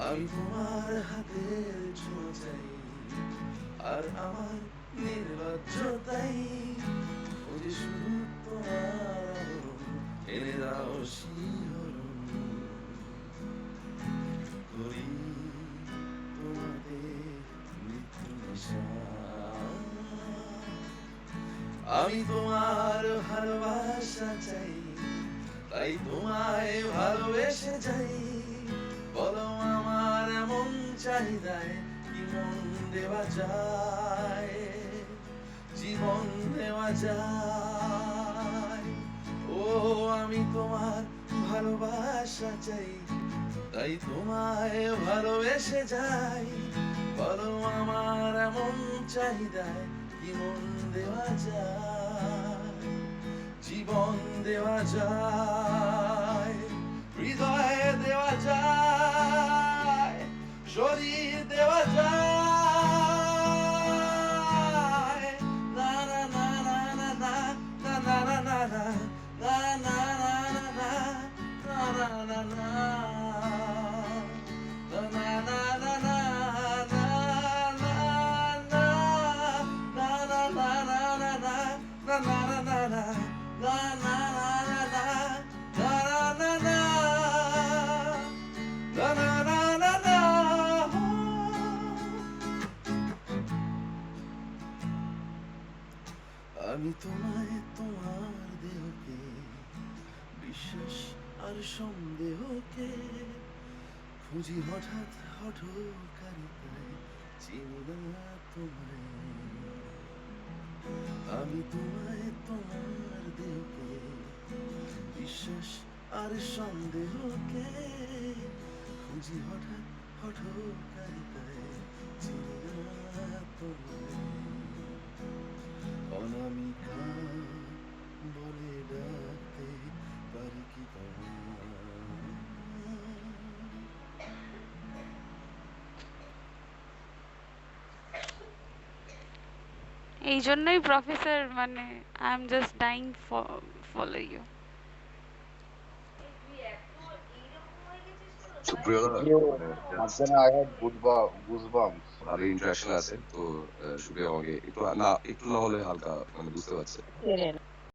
আমি তোমার হাতের ছোঁয়া চাই, আর আমার নির্লজ্জতাই খুঁজে শুধু তোমার আবরণ, এনে দাও শিহরণ। করি তোমাতে মৃত্যু নেশা, আমি তোমার ভালোবাসা চাই, তাই তোমায় ভালোবেসে যাই। বলো আমার এমন চাহিদায় কি মন দেওয়া যায়, জীবন দেওয়া যায়। ও আমি তোমার ভালোবাসা চাই, তাই তোমায় ভালোবেসে যাই। বলো আমার এমন চাহিদায় কি মন দেওয়া যায়, জীবন দেওয়া যায়, হৃদয় দেওয়া যায়, শরীর দেওয়া যায়। না না না না না না না না না না না না না না না না। আমি তোমায় তোমার দেহকে, বিশ্বাস আর সন্দেহকে খুঁজি হঠাৎ হঠকারিতায়, চিনি না তোমায়। আমি তোমায় তোমার দেহকে, বিশ্বাস আর সন্দেহকে খুঁজি হঠাৎ হঠকারিতায়, চিনি না তোমায়। অনামিকা বলে ডাকতে পারি কি তোমায়? এই জন্যই প্রফেসর মানে I am just dying follow you. Supriyo da, You, মানে just Mazdana, I had goosebumps. ভালো ইন্টারাকশন আছে তো। সুপ্রিয় আমাকে একটু না হলে হালকা মানে বুঝতে পারছে।